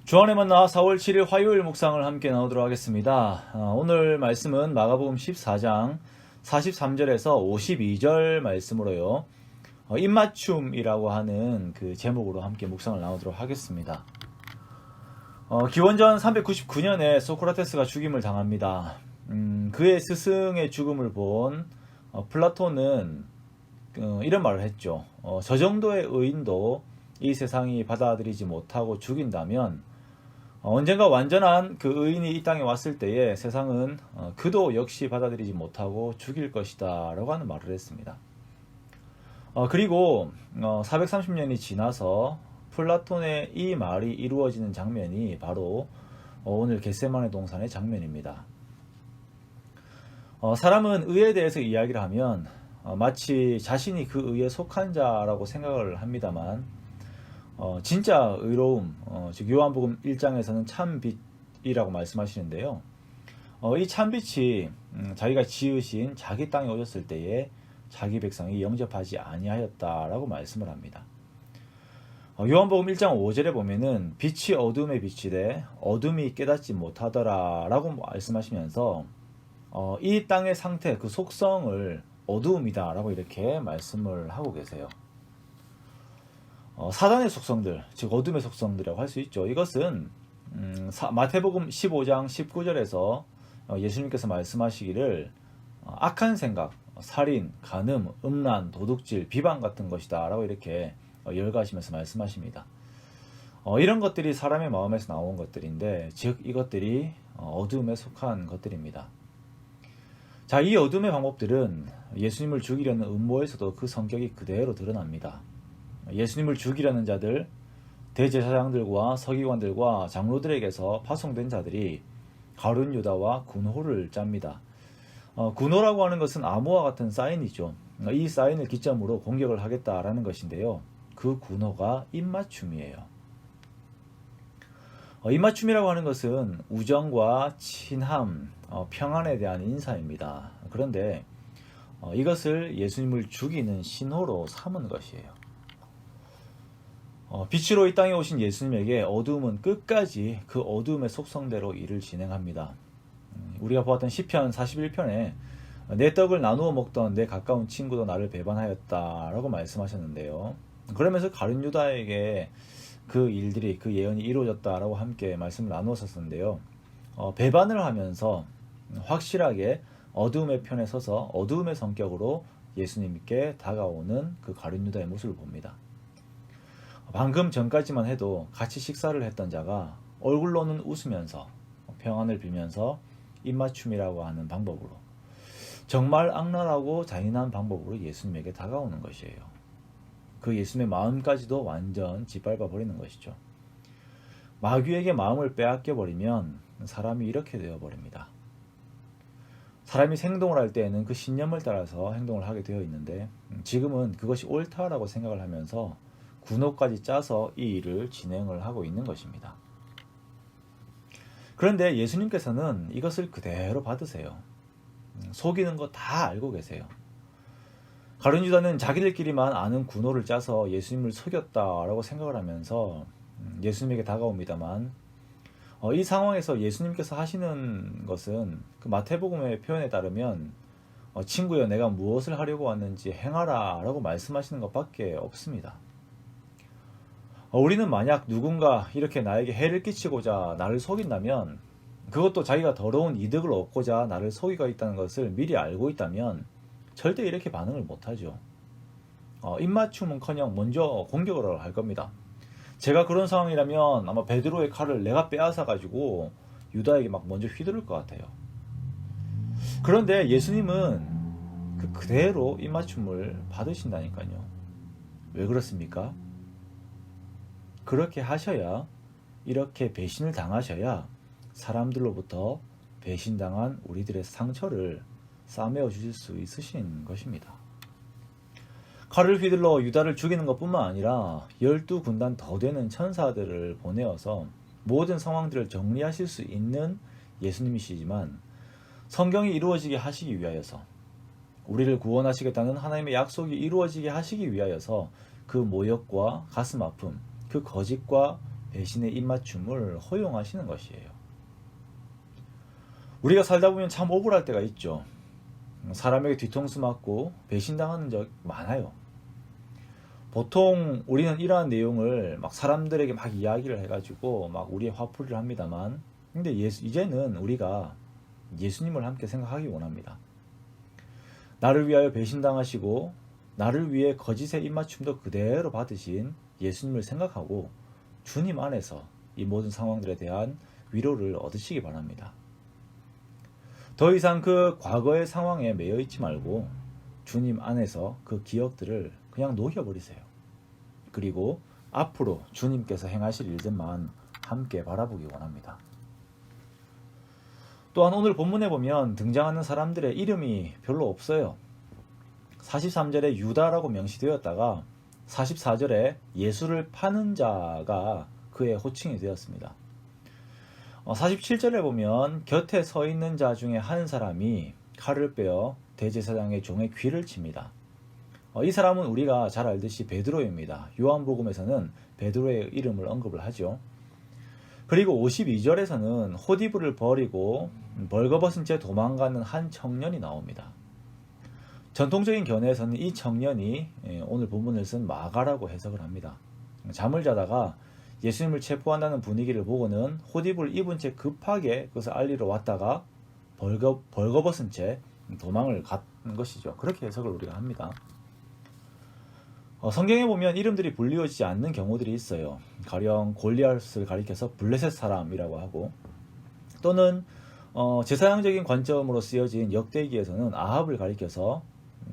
주안의 만나 4월 7일 화요일 묵상을 함께 나누도록 하겠습니다. 오늘 말씀은 마가복음 14장 43절에서 52절 말씀으로요. 입맞춤이라고 하는 그 제목으로 함께 묵상을 나누도록 하겠습니다. 기원전 399년에 소크라테스가 죽임을 당합니다. 그의 스승의 죽음을 본 플라톤은 이런 말을 했죠. 저 정도의 의인도 이 세상이 받아들이지 못하고 죽인다면 언젠가 완전한 그 의인이 이 땅에 왔을 때에 세상은 그도 역시 받아들이지 못하고 죽일 것이다 라고 하는 말을 했습니다. 그리고 430년이 지나서 플라톤의 이 말이 이루어지는 장면이 바로 오늘 겟세마네 동산의 장면입니다. 사람은 의에 대해서 이야기를 하면 마치 자신이 그 의에 속한 자라고 생각을 합니다만 진짜 의로움, 즉 요한복음 1장에서는 참빛이라고 말씀하시는데요. 이 참빛이 자기가 지으신 자기 땅에 오셨을 때에 자기 백성이 영접하지 아니하였다라고 말씀을 합니다. 요한복음 1장 5절에 보면은 빛이 어둠에 비치되 어둠이 깨닫지 못하더라라고 말씀하시면서 이 땅의 상태, 그 속성을 어두움이다라고 이렇게 말씀을 하고 계세요. 사단의 속성들, 즉 어둠의 속성들이라고 할 수 있죠. 이것은 마태복음 15장 19절에서 예수님께서 말씀하시기를 악한 생각, 살인, 간음, 음란, 도둑질, 비방 같은 것이다 라고 이렇게 열거하시면서 말씀하십니다. 이런 것들이 사람의 마음에서 나온 것들인데, 즉 이것들이 어둠에 속한 것들입니다. 자, 이 어둠의 방법들은 예수님을 죽이려는 음모에서도 그 성격이 그대로 드러납니다. 예수님을 죽이려는 자들, 대제사장들과 서기관들과 장로들에게서 파송된 자들이 가룟 유다와 군호를 짭니다. 군호라고 하는 것은 암호와 같은 사인이죠. 이 사인을 기점으로 공격을 하겠다라는 것인데요. 그 군호가 입맞춤이에요. 입맞춤이라고 하는 것은 우정과 친함, 평안에 대한 인사입니다. 그런데 이것을 예수님을 죽이는 신호로 삼은 것이에요. 빛으로 이 땅에 오신 예수님에게 어두움은 끝까지 그 어두움의 속성대로 일을 진행합니다. 우리가 보았던 시편 41편에 내 떡을 나누어 먹던 내 가까운 친구도 나를 배반하였다 라고 말씀하셨는데요. 그러면서 가룟 유다에게 그 일들이, 그 예언이 이루어졌다라고 함께 말씀을 나누었었는데요. 배반을 하면서 확실하게 어두움의 편에 서서 어두움의 성격으로 예수님께 다가오는 그 가룟 유다의 모습을 봅니다. 방금 전까지만 해도 같이 식사를 했던 자가 얼굴로는 웃으면서 평안을 빌면서 입맞춤이라고 하는 방법으로, 정말 악랄하고 잔인한 방법으로 예수님에게 다가오는 것이에요. 그 예수님의 마음까지도 완전 짓밟아 버리는 것이죠. 마귀에게 마음을 빼앗겨 버리면 사람이 이렇게 되어 버립니다. 사람이 행동을 할 때에는 그 신념을 따라서 행동을 하게 되어 있는데, 지금은 그것이 옳다라고 생각을 하면서 군호까지 짜서 이 일을 진행을 하고 있는 것입니다. 그런데 예수님께서는 이것을 그대로 받으세요. 속이는 거 다 알고 계세요. 가룟 유다는 자기들끼리만 아는 군호를 짜서 예수님을 속였다라고 생각을 하면서 예수님에게 다가옵니다만, 이 상황에서 예수님께서 하시는 것은 그 마태복음의 표현에 따르면 친구여 내가 무엇을 하려고 왔는지 행하라 라고 말씀하시는 것밖에 없습니다. 우리는 만약 누군가 이렇게 나에게 해를 끼치고자 나를 속인다면, 그것도 자기가 더러운 이득을 얻고자 나를 속이고 있다는 것을 미리 알고 있다면 절대 이렇게 반응을 못하죠. 입맞춤은커녕 먼저 공격을 할 겁니다. 제가 그런 상황이라면 아마 베드로의 칼을 내가 빼앗아 가지고 유다에게 막 먼저 휘두를 것 같아요. 그런데 예수님은 그대로 입맞춤을 받으신다니까요. 왜 그렇습니까? 그렇게 하셔야, 이렇게 배신을 당하셔야 사람들로부터 배신당한 우리들의 상처를 싸매어 주실 수 있으신 것입니다. 칼을 휘둘러 유다를 죽이는 것뿐만 아니라 12군단 더 되는 천사들을 보내어서 모든 상황들을 정리하실 수 있는 예수님이시지만, 성경이 이루어지게 하시기 위하여서, 우리를 구원하시겠다는 하나님의 약속이 이루어지게 하시기 위하여서 그 모욕과 가슴 아픔, 그 거짓과 배신의 입맞춤을 허용하시는 것이에요. 우리가 살다 보면 참 억울할 때가 있죠. 사람에게 뒤통수 맞고 배신당하는 적 많아요. 보통 우리는 이러한 내용을 막 사람들에게 막 이야기를 해가지고 막 우리의 화풀이를 합니다만, 근데 이제는 우리가 예수님을 함께 생각하기 원합니다. 나를 위하여 배신당하시고 나를 위해 거짓의 입맞춤도 그대로 받으신 예수님을 생각하고 주님 안에서 이 모든 상황들에 대한 위로를 얻으시기 바랍니다. 더 이상 그 과거의 상황에 매여 있지 말고 주님 안에서 그 기억들을 그냥 녹여버리세요. 그리고 앞으로 주님께서 행하실 일들만 함께 바라보기 원합니다. 또한 오늘 본문에 보면 등장하는 사람들의 이름이 별로 없어요. 43절에 유다라고 명시되었다가 44절에 예수를 파는 자가 그의 호칭이 되었습니다. 47절에 보면 곁에 서 있는 자 중에 한 사람이 칼을 빼어 대제사장의 종의 귀를 칩니다. 이 사람은 우리가 잘 알듯이 베드로입니다. 요한복음에서는 베드로의 이름을 언급을 하죠. 그리고 52절에서는 호디브를 버리고 벌거벗은 채 도망가는 한 청년이 나옵니다. 전통적인 견해에서는 이 청년이 오늘 본문을 쓴 마가라고 해석을 합니다. 잠을 자다가 예수님을 체포한다는 분위기를 보고는 호디브를 입은 채 급하게 그것을 알리러 왔다가 벌거벗은 채 도망을 간 것이죠. 그렇게 해석을 우리가 합니다. 성경에 보면 이름들이 불리워지지 않는 경우들이 있어요. 가령 골리앗을 가리켜서 블레셋 사람이라고 하고, 또는 제사장적인 관점으로 쓰여진 역대기에서는 아합을 가리켜서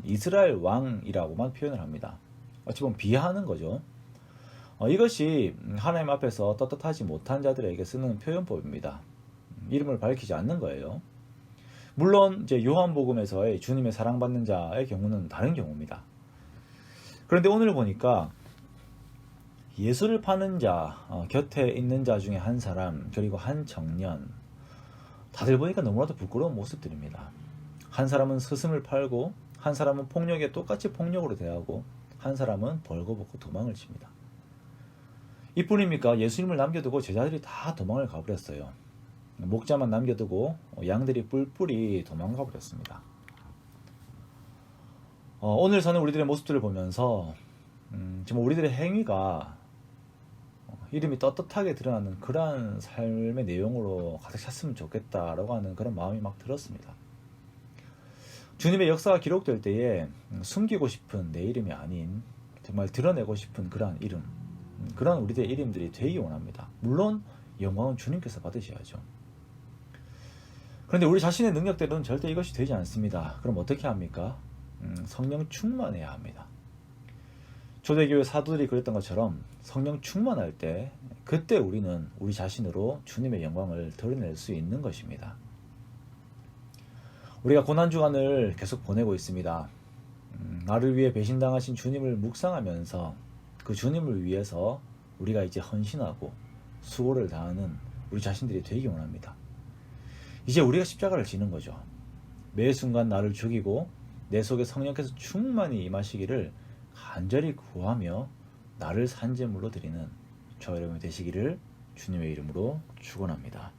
이스라엘 왕이라고만 표현을 합니다. 어찌 보면 비하하는 거죠. 이것이 하나님 앞에서 떳떳하지 못한 자들에게 쓰는 표현법입니다. 이름을 밝히지 않는 거예요. 물론 이제 요한복음에서의 주님의 사랑받는 자의 경우는 다른 경우입니다. 그런데 오늘 보니까 예수를 파는 자, 곁에 있는 자 중에 한 사람, 그리고 한 청년, 다들 보니까 너무나도 부끄러운 모습들입니다. 한 사람은 스승을 팔고, 한 사람은 폭력에 똑같이 폭력으로 대하고, 한 사람은 벌거벗고 도망을 칩니다. 이뿐입니까? 예수님을 남겨두고 제자들이 다 도망을 가버렸어요. 목자만 남겨두고 양들이 뿔뿔이 도망가 버렸습니다. 오늘 사는 우리들의 모습들을 보면서 정말 우리들의 행위가 이름이 떳떳하게 드러나는 그러한 삶의 내용으로 가득 찼으면 좋겠다라고 하는 그런 마음이 막 들었습니다. 주님의 역사가 기록될 때에 숨기고 싶은 내 이름이 아닌 정말 드러내고 싶은 그러한 이름, 그런 우리들의 이름들이 되기 원합니다. 물론 영광은 주님께서 받으셔야죠. 그런데 우리 자신의 능력대로는 절대 이것이 되지 않습니다. 그럼 어떻게 합니까? 성령 충만해야 합니다. 초대교회 사도들이 그랬던 것처럼 성령 충만할 때 그때 우리는 우리 자신으로 주님의 영광을 드러낼 수 있는 것입니다. 우리가 고난주간을 계속 보내고 있습니다. 나를 위해 배신당하신 주님을 묵상하면서 그 주님을 위해서 우리가 이제 헌신하고 수고를 다하는 우리 자신들이 되기 원합니다. 이제 우리가 십자가를 지는 거죠. 매 순간 나를 죽이고 내 속에 성령께서 충만히 임하시기를 간절히 구하며 나를 산제물로 드리는 저 여러분이 되시기를 주님의 이름으로 축원합니다.